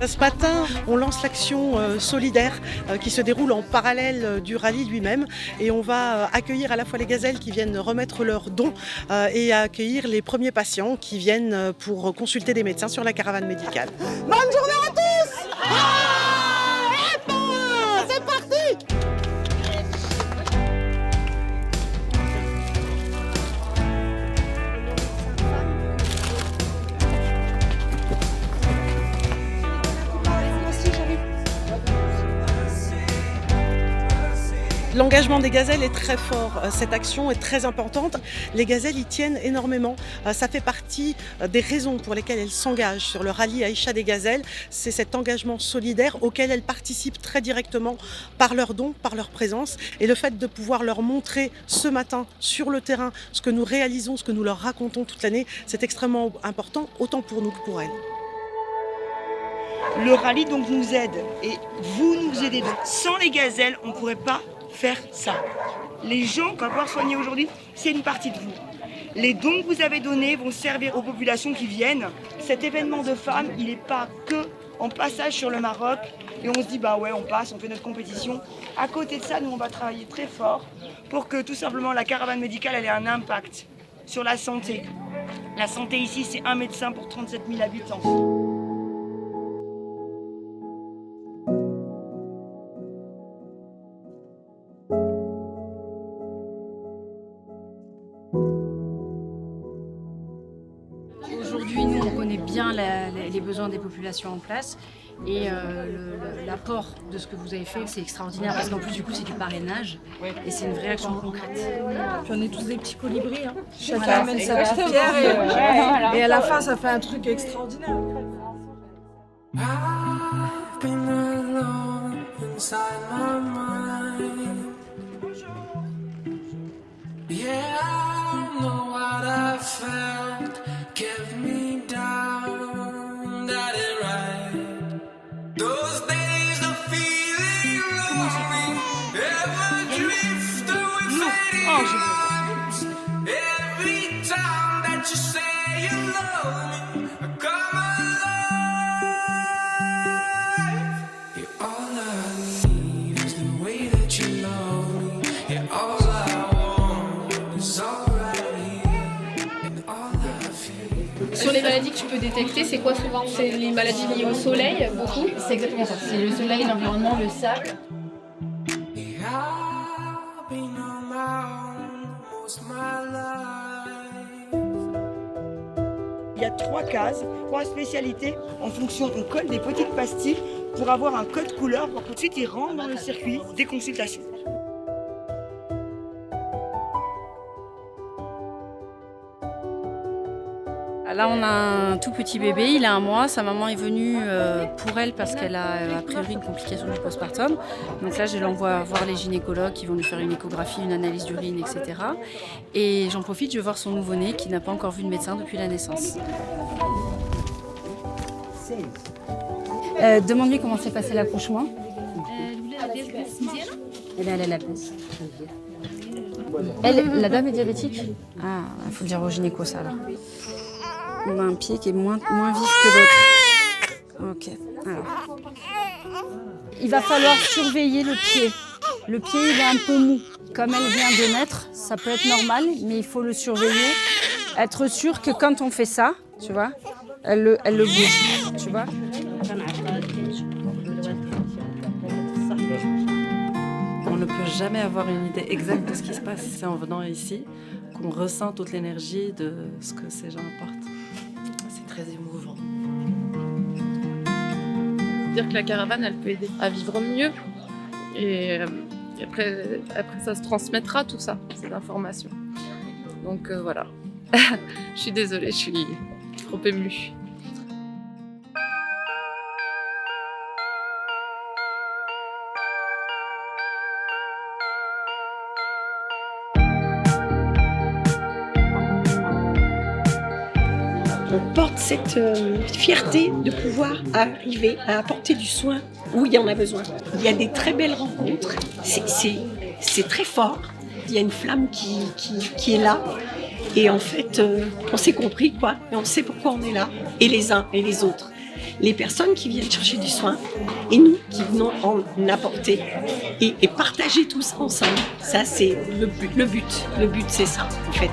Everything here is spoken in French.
Ce matin, on lance l'action solidaire qui se déroule en parallèle du rallye lui-même et on va accueillir à la fois les gazelles qui viennent remettre leurs dons et accueillir les premiers patients qui viennent pour consulter des médecins sur la caravane médicale. Bonne journée à tous! C'est parti! L'engagement des gazelles est très fort, cette action est très importante. Les gazelles y tiennent énormément, ça fait partie des raisons pour lesquelles elles s'engagent sur le rallye Aïcha des gazelles. C'est cet engagement solidaire auquel elles participent très directement par leurs dons, par leur présence. Et le fait de pouvoir leur montrer ce matin sur le terrain ce que nous réalisons, ce que nous leur racontons toute l'année, c'est extrêmement important, autant pour nous que pour elles. Le rallye donc nous aide et vous nous aidez. Donc, sans les gazelles, on ne pourrait pas faire ça. Les gens qu'on va pouvoir soigner aujourd'hui, c'est une partie de vous. Les dons que vous avez donnés vont servir aux populations qui viennent. Cet événement de femmes, il n'est pas que en passage sur le Maroc et on se dit bah ouais on passe, on fait notre compétition. À côté de ça, nous on va travailler très fort pour que tout simplement la caravane médicale elle ait un impact sur la santé. La santé ici c'est un médecin pour 37 000 habitants. Aujourd'hui, nous, on connaît bien les besoins des populations en place et l'apport de ce que vous avez fait, c'est extraordinaire parce qu'en plus, du coup, c'est du parrainage et c'est une vraie action concrète. Puis on est tous des petits colibris, hein. Chacun amène sa petite pierre et à la fin, ça fait un truc extraordinaire. I've been alone inside my mind. Yeah, I know what I felt kept me down. That ain't right. Those days of feeling lonely, ever drift away fading arms. Every time that you say you love me, I come alive. You're all I need is the way that you love me. You're all I want is all right here and all I feel. Sur les maladies que tu peux détecter, c'est quoi souvent? C'est les maladies liées au soleil, beaucoup? C'est exactement ça. C'est le soleil, l'environnement, le sable. Yeah, I've been on my own most of my life. Il y a 3 cases, 3 spécialités. En fonction, on colle des petites pastilles pour avoir un code couleur pour qu'ensuite ils rentrent dans le circuit des consultations. Là, on a un tout petit bébé, il a 1 mois. Sa maman est venue pour elle parce qu'elle a a priori une complication du postpartum. Donc là, je l'envoie voir les gynécologues qui vont lui faire une échographie, une analyse d'urine, etc. Et j'en profite, je vais voir son nouveau-né qui n'a pas encore vu de médecin depuis la naissance. Demande-lui comment s'est passé l'accouchement. Elle est allée à la place. Elle, la dame est diabétique? Ah, il faut le dire au gynéco ça alors. On a un pied qui est moins vif que l'autre. Ok, alors. Il va falloir surveiller le pied. Le pied, il est un peu mou. Comme elle vient de naître, ça peut être normal, mais il faut le surveiller. Être sûr que quand on fait ça, tu vois, elle le bouge, tu vois. On ne peut jamais avoir une idée exacte de ce qui se passe. C'est en venant ici qu'on ressent toute l'énergie de ce que ces gens apportent. C'est très émouvant. Dire que la caravane, elle peut aider à vivre mieux. Et après, ça se transmettra, tout ça, ces informations. Donc voilà. Je suis désolée, je suis trop émue. on porte cette fierté de pouvoir arriver à apporter du soin où il y en a besoin. Il y a des très belles rencontres, c'est très fort. Il y a une flamme qui est là. Et en fait, on s'est compris, quoi. Et on sait pourquoi on est là. Et les uns et les autres. Les personnes qui viennent chercher du soin et nous qui venons en apporter et partager tout ça ensemble. Ça, c'est le but. Le but, c'est ça, en fait.